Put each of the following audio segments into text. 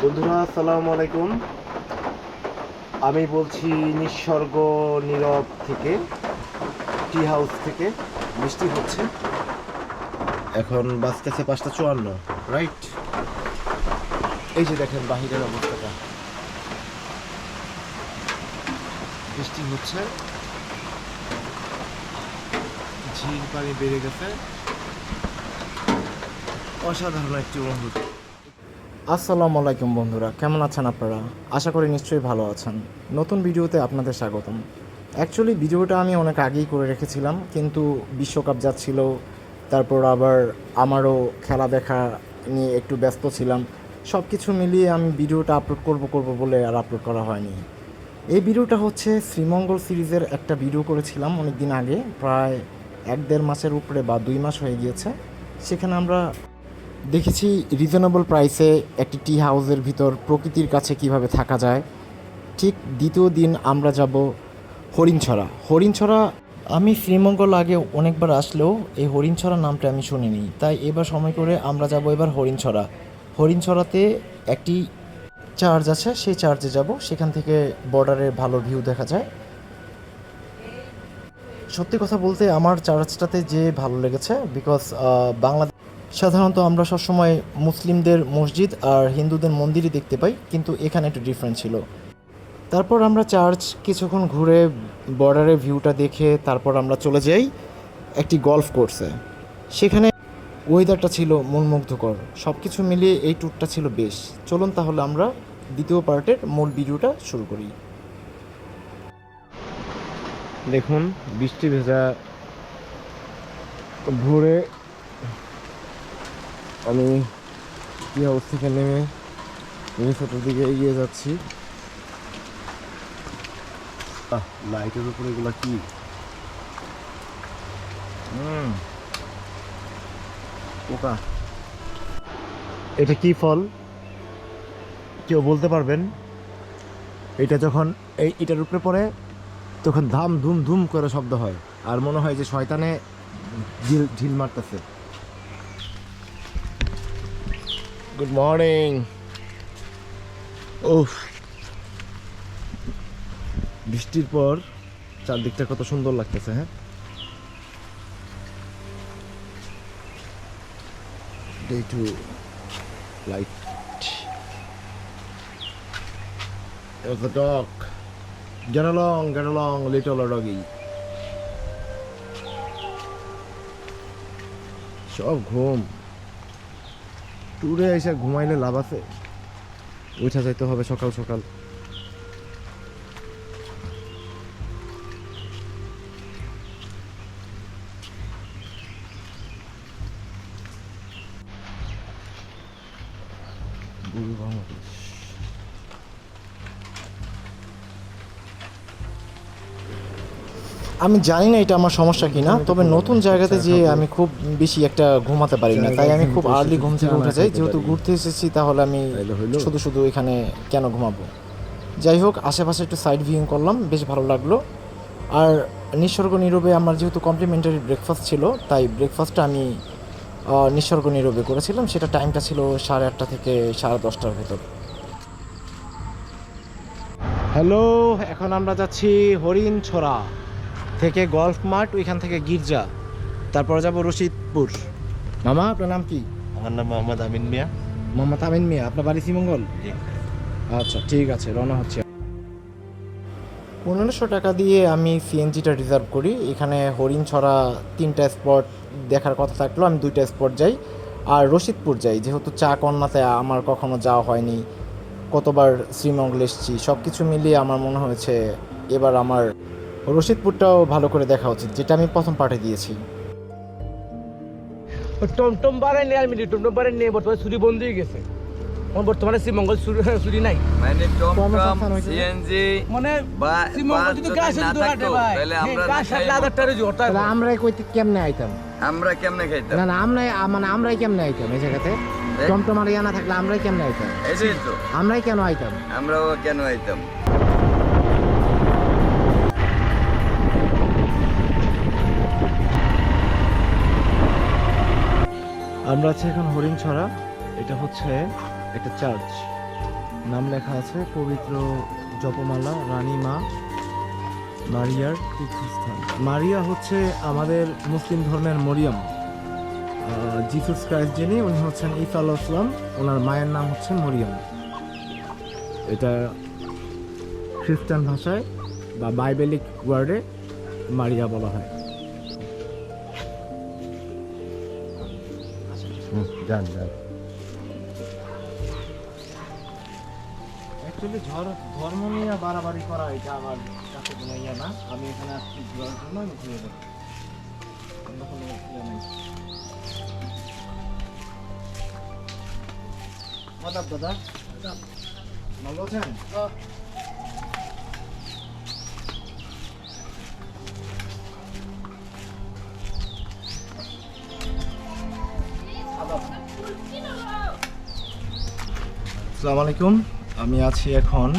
বন্ধুরা আসসালামু আলাইকুম। আমি বলছি নিঃস্বর্গ নীরব থেকে, টি হাউস থেকে। বৃষ্টি হচ্ছে, এখন বাজতেছে 5:54, রাইট? এই যে দেখেন বাহিরের অবস্থাটা, বৃষ্টি হচ্ছে, ঝিল পানি বেড়ে গেছে, অসাধারণ একটি অনুভূতি। আসসালামু আলাইকুম বন্ধুরা, কেমন আছেন আপনারা? আশা করি নিশ্চয়ই ভালো আছেন। নতুন ভিডিওতে আপনাদের স্বাগতম। অ্যাকচুয়ালি ভিডিওটা আমি অনেক আগেই করে রেখেছিলাম, কিন্তু বিশ্বকাপ যাচ্ছিল, তারপর আবার আমারও খেলা দেখা নিয়ে একটু ব্যস্ত ছিলাম। সব কিছু মিলিয়ে আমি ভিডিওটা আপলোড করব বলে আর আপলোড করা হয়নি। এই ভিডিওটা হচ্ছে শ্রীমঙ্গল সিরিজের একটা ভিডিও করেছিলাম অনেক দিন আগে, প্রায় 1-1.5 মাসের উপরে বা 2 মাস হয়ে গিয়েছে। সেখানে আমরা দেখেছি রিজনেবল প্রাইসে একটি টি হাউসের ভিতর প্রকৃতির কাছে কিভাবে থাকা যায়। ঠিক দ্বিতীয় দিন আমরা যাব হরিণছড়া। আমি শ্রীমঙ্গল আগে অনেকবার আসলেও এই হরিণছড়া নামটা আমি শুনিনি, তাই এবার সময় করে আমরা যাব এবার হরিণছড়াতে একটি চার্চ আছে, সেই চার্চে যাব। সেখান থেকে বর্ডারের ভালো ভিউ দেখা যায়। সত্যি কথা বলতে আমার চার্চটাতে যে ভালো লেগেছে, বিকজ বাংলাদেশ সাধারণত আমরা সবসময় মুসলিমদের মসজিদ আর হিন্দুদের মন্দিরই দেখতে পাই, কিন্তু এখানে একটু ডিফারেন্ট ছিল। তারপর আমরা চার্চ কিছুক্ষণ ঘুরে বর্ডারের ভিউটা দেখে তারপর আমরা চলে যাই একটি গলফ কোর্সে। সেখানে ওয়েদারটা ছিল মনমুগ্ধকর। সব কিছু মিলিয়ে এই ট্যুরটা ছিল বেশ। চলুন তাহলে আমরা দ্বিতীয় পার্টের মূল ভিডিওটা শুরু করি। দেখুন বৃষ্টি ভেজা ঘুরে আমি টি হাউস থেকে নেমে রিসোর্টের দিকে এগিয়ে যাচ্ছি। লাইটের উপরে এগুলা কি? পোকা। এটা কি ফল কেউ বলতে পারবেন? এটা যখন এটার উপরে পড়ে তখন ধাম ধুম ধুম করে শব্দ হয়, আর মনে হয় যে শয়তানে ঢিল মারতেছে। Good morning. ওহ, বৃষ্টির পর চারদিকটা কত সুন্দর লাগতেছে। হ্যাঁ, ডে টু লাইট। There's a dog. Get along, little doggy. সব ঘুম। ট্যুরে এসে ঘুমাইলে লাভ আছে? উঠা যাইতে হবে সকাল সকাল। আমি জানি না এটা আমার সমস্যা কিনা, তবে নতুন জায়গাতে যে আমি খুব বেশি একটা ঘুমাতে পারি না, তাই আমি খুব আর্লি ঘুম থেকে উঠে যাই। যেহেতু ঘুরতে এসেছি, তাহলে আমি শুধু শুধু এখানে কেন ঘুমাবো। যাই হোক, আশেপাশে একটু সাইড ভিউইং করলাম, বেশ ভালো লাগলো। আর নিঃসর্গ নীরবে আমার যেহেতু কমপ্লিমেন্টারি ব্রেকফাস্ট ছিল, তাই ব্রেকফাস্টটা আমি নিঃসর্গ নীরবে করেছিলাম। সেটা টাইমটা ছিল 8:30 থেকে 10:30 ভেতর। হ্যালো, এখন আমরা যাচ্ছি হরিণছড়া থেকে গলফ মাঠ, ওইখান থেকে গির্জা, তারপর যাব রশিদপুর। মামা, আপনার নাম কি? আমার নাম মোহাম্মদ আমিন মিয়া। মোহাম্মদ আমিন মিয়া। আপনার বাড়ি শ্রীমঙ্গল? আচ্ছা, ঠিক আছে, রওনা হচ্ছে। 1500 টাকা দিয়ে আমি সিএনজিটা রিজার্ভ করি। এখানে হরিণছড়া 3টা স্পট দেখার কথা থাকলেও আমি 2টা স্পট যাই, আর রশিদপুর যাই। যেহেতু চা কন্যাতে আমার কখনো যাওয়া হয়নি, কতবার শ্রীমঙ্গল এসেছি, সব কিছু মিলিয়ে আমার মনে হয়েছে এবার আমার রশিদপুরটাও ভালো করে দেখা উচিত, যেটা আমি প্রথম পার্টে দিয়েছি। টমটম বাড়াই নেই, আমি টমটম বাড়াই নেই, বর্তমানে ছুরি বন্ধ হয়ে গেছে। বর্তমানে শ্রীমঙ্গল ছুরি নাই, মানে টমটম সিএনজি মানে শ্রীমঙ্গল যদি গাছ না থাকতো তাহলে আমরা গাছ সাথে আদারটারে জোর তাই আমরাই কইতে কেমনে আইতাম? আমরা কেমনে খাইতাম? না, আমরাই কেমনে আইতাম এই জায়গাতে? টমটম আর ইয়া না থাকলে আমরাই কেমনে আইতাম? এটাই তো, আমরাই কেন আইতাম? আমরাও কেন আইতাম? আমরা আছি এখন হরিণছড়া। এটা হচ্ছে একটা চার্চ। নাম লেখা আছে পবিত্র জপমালা রানী মা মারিয়ার তীর্থস্থান। মারিয়া হচ্ছে আমাদের মুসলিম ধর্মের মরিয়ম। জিসাস ক্রাইস্ট যিনি, উনি হচ্ছেন ঈসা আলাইহিস সালাম, ওনার মায়ের নাম হচ্ছে মরিয়ম। এটা খ্রিস্টান ভাষায় বা বাইবেলিক ওয়ার্ডে মারিয়া বলা হয়। যান যান। অ্যাকচুয়ালি ধর্ম নিয়ে বাড়াবাড়ি করা এটা আমার কাছে কোনো ইয়ে না। আমি এখানে আসছি ঘোরার জন্য, আমি ঘুরে দেবো, অন্য কোনো ইয়ে নেই। আদাব দাদা, ভালো আছেন? আসসালামু আলাইকুম। আমি আছি এখন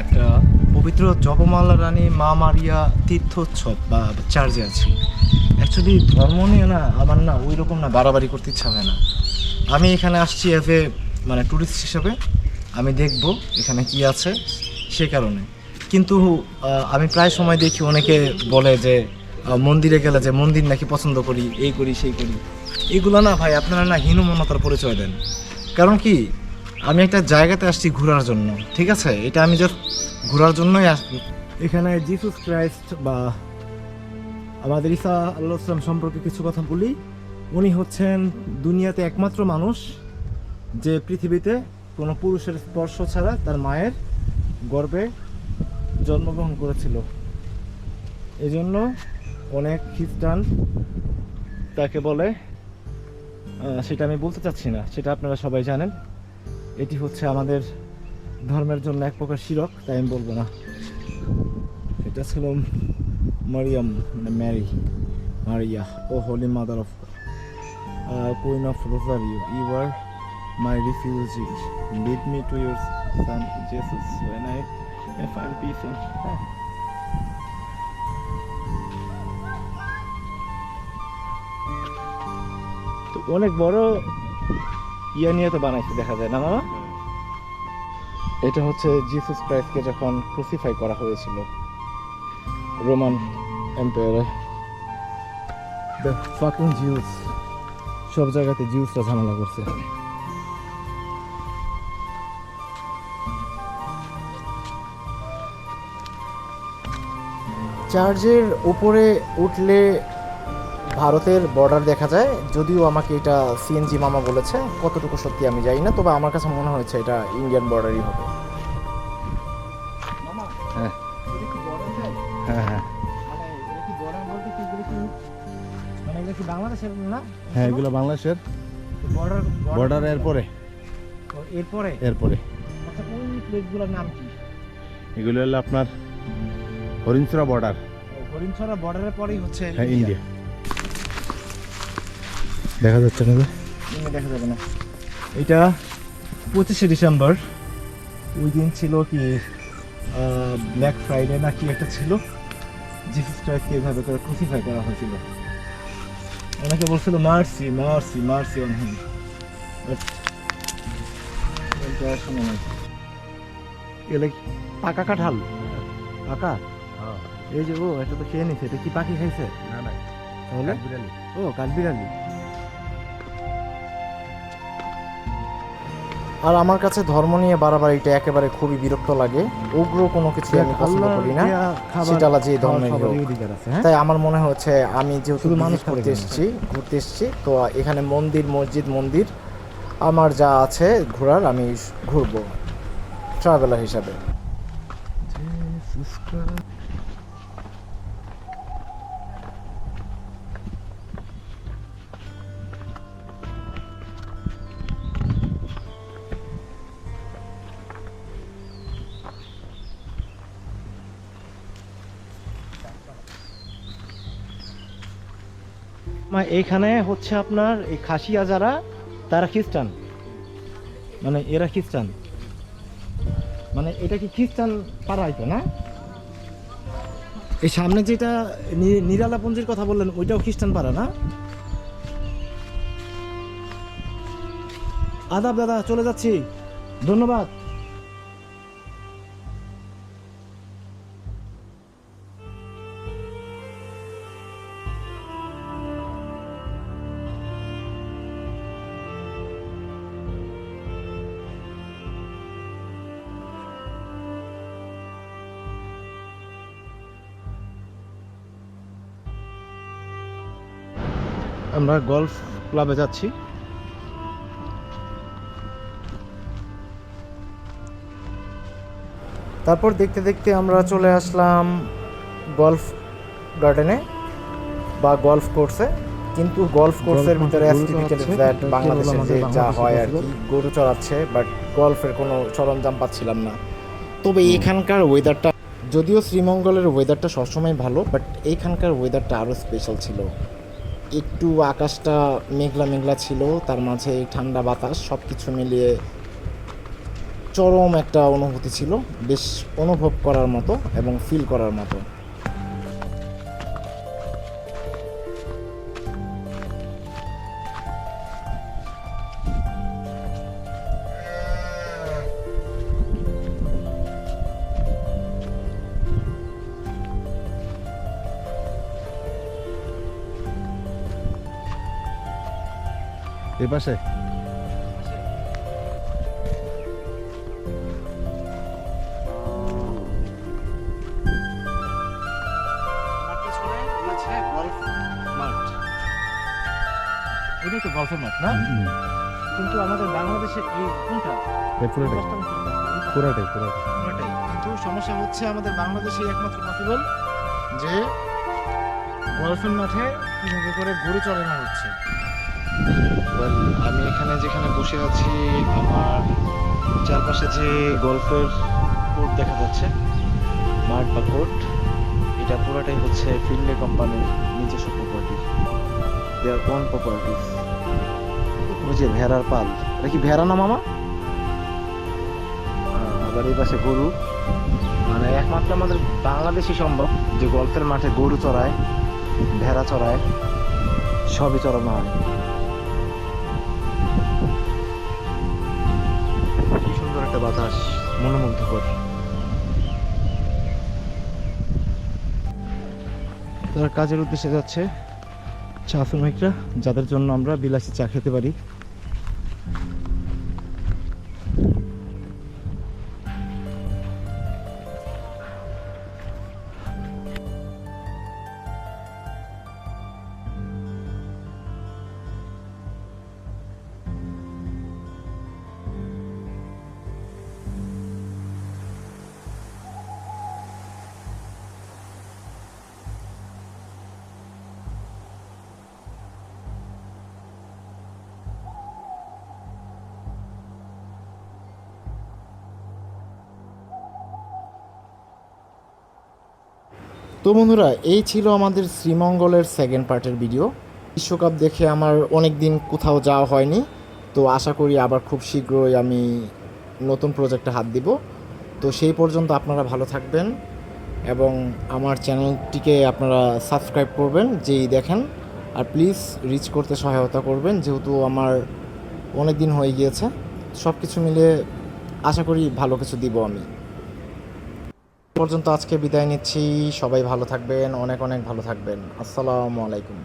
একটা পবিত্র জপমালা রানী মা মারিয়া তীর্থোৎসব বা চার্চে আছি। অ্যাকচুয়ালি ধর্ম নিয়ে না আমার না ওই রকম না বাড়াবাড়ি করতে ইচ্ছা হয় না। আমি এখানে আসছি মানে ট্যুরিস্ট হিসেবে, আমি দেখব এখানে কি আছে সে কারণে। কিন্তু আমি প্রায় সময় দেখি অনেকে বলে যে মন্দিরে গেলে যে মন্দির নাকি পছন্দ করি, এই করি সেই করি। এগুলো না ভাই আপনারা না হীনমন্যতার পরিচয় দেন। কারণ কি, আমি একটা জায়গাতে আসছি ঘোরার জন্য, ঠিক আছে? এটা আমি জাস্ট ঘোরার জন্যই আসছি। এখানে জিসাস ক্রাইস্ট বা আমাদের ঈসা আলাইহিস সালাম সম্পর্কে কিছু কথা বলি। উনি হচ্ছেন দুনিয়াতে একমাত্র মানুষ যে পৃথিবীতে কোনো পুরুষের স্পর্শ ছাড়া তার মায়ের গর্ভে জন্মগ্রহণ করেছিল। এই জন্য অনেক খ্রিস্টান তাকে বলে, সেটা আমি বলতে চাচ্ছি না, সেটা আপনারা সবাই জানেন। এটি হচ্ছে আমাদের ধর্মের জন্য এক প্রকার শিরক, তাই আমি বলবো না। এটা ছিল মারিয়াম, মানে Mary Maria, O holy mother of queen of Rosario, you are my refugee, lead me to your son Jesus when I find peace and তো অনেক বড় ইয়া নিয়ে তো বানাইছে দেখা যায় না মামা? এটা হচ্ছে জিসাস ক্রাইস্টকে যখন ক্রুসিফাই করা হয়েছিল রোমান এম্পায়ারে। দ্য ফাকিং জিউস, সব জায়গাতে জিউসরা ঝামেলা করছে। চার্চের উপরে উঠলে ভারতের বর্ডার দেখা যায়, যদিও আমাকে এটা সিএনজি মামা বলেছে, কতটুকু সত্যি আমি জানি না, তবে আমার কাছে মনে হয়েছে এটা ইন্ডিয়ান বর্ডারই হবে। হ্যাঁ হ্যাঁ হ্যাঁ বাংলাদেশের না? হ্যাঁ, এগুলো বাংলাদেশের বর্ডার এরপরে এরপরে এরপরে আচ্ছা, ওই প্লেসগুলোর নাম কি? এগুলো হলো আপনার হরিণছড়া বর্ডার। হরিণছড়া বর্ডারের পরেই হচ্ছে হ্যাঁ, ইন্ডিয়া। দেখা যাচ্ছে না? দেখা যাবে না। এটা 25শে ডিসেম্বর, ওই দিন ছিল কি ব্ল্যাক ফ্রাইডে না কি একটা ছিল, জিসাস ক্রাইস্টকে এভাবে করে ক্রুসিফাই করা হয়েছিল। অনেকে বলছিল mercy mercy mercy on him, but শোনা নাই। এগুলো পাকা কাঁঠাল, পাকা? এই যে ও এটা তো খেয়ে নিছে, এটা কি পাখি খাইছে? না না, তাহলে ও কাঠবিড়ালি। আর আমার কাছে ধর্ম নিয়ে বাড়াবাড়িটা একেবারে খুবই বিরক্ত লাগে। উগ্র কোনো কিছু আমি পছন্দ করি না, সেটা যে ধর্মের হোক। তাই আমার মনে হচ্ছে আমি যেহেতু মানুষ ঘুরতে এসেছি, তো এখানে মন্দির মসজিদ আমার যা আছে ঘোরার, আমি ঘুরবো ট্রাভেলার হিসাবে। এইখানে হচ্ছে আপনার এই খাসিয়া যারা, তারা খ্রিস্টান, মানে এরা খ্রিস্টান, মানে এটা কি খ্রিস্টান পাড়াইতো না? এই সামনে যেটা নিরালাপুঞ্জির কথা বললেন, ওইটাও খ্রিস্টান পাড়া না? আদাব দাদা, চলে যাচ্ছি, ধন্যবাদ। আমরা গলফ ক্লাবে যাচ্ছি। তারপর দেখতে দেখতে আমরা চলে আসলাম গলফ গার্ডেনে বা গলফ কোর্সে। কিন্তু গলফ কোর্সের ভিতরে বাংলাদেশের যে যা হয় আর কি, গরু চড়াচ্ছে, বাট গলফের কোনো সরঞ্জাম পাচ্ছিলাম না। তবে এখানকার ওয়েদারটা, যদিও শ্রীমঙ্গলের ওয়েদারটা সবসময় ভালো, বাট এইখানকার ওয়েদারটা আরও স্পেশাল ছিল। একটু আকাশটা মেঘলা মেঘলা ছিল, তার মাঝে ঠান্ডা বাতাস, সব কিছু মিলিয়ে চরম একটা অনুভূতি ছিল, বেশ অনুভব করার মতো এবং ফিল করার মতো। এই পাশে এটাই তো গলফের মাঠ না? কিন্তু আমাদের বাংলাদেশে এই কোনটা? পুরোটাই পুরোটাই পুরোটাই পুরোটাই। কিন্তু সমস্যা হচ্ছে আমাদের বাংলাদেশে একমাত্র পসিবল যে গলফের মাঠে কিভাবে করে গরু চড়ানো হচ্ছে। আমি এখানে যেখানে বসে আছি, আমার চারপাশে যে গলফের কোর্ট দেখা যাচ্ছে, মাঠ বা কোর্ট, এটা পুরোটাই হচ্ছে ফিনলে কোম্পানির নিজস্ব প্রপার্টি, দেয়ার ওন প্রপার্টিস। ওই যে ভেড়ার পাল, এটা কি ভেড়া না মামা? আবার এই পাশে গরু। মানে একমাত্র আমাদের বাংলাদেশই সম্ভব যে গলফের মাঠে গরু চড়ায়, ভেড়া চড়ায়, সবই চড়ানো হয়। কি সুন্দর একটা বাতাস, মনোমুগ্ধকর। তারা কাজের উদ্দেশ্যে যাচ্ছে, চা শ্রমিকরা, যাদের জন্য আমরা বিলাসী চা খেতে পারি। তো বন্ধুরা, এই ছিল আমাদের শ্রীমঙ্গলের সেকেন্ড পার্টের ভিডিও। বিশ্বকাপ দেখে আমার অনেক দিন কোথাও যাওয়া হয়নি, তো আশা করি আবার খুব শীঘ্রই আমি নতুন প্রজেক্টে হাত দিব। তো সেই পর্যন্ত আপনারা ভালো থাকবেন এবং আমার চ্যানেলটিকে আপনারা সাবস্ক্রাইব করবেন যেই দেখেন, আর প্লিজ রিচ করতে সহায়তা করবেন, যেহেতু আমার অনেক দিন হয়ে গিয়েছে। সব কিছু মিলে আশা করি ভালো কিছু দিব আমি। পর্যন্ত আজকে বিদায় নিচ্ছি। সবাই ভালো থাকবেন, অনেক অনেক ভালো থাকবেন। আসসালামু আলাইকুম।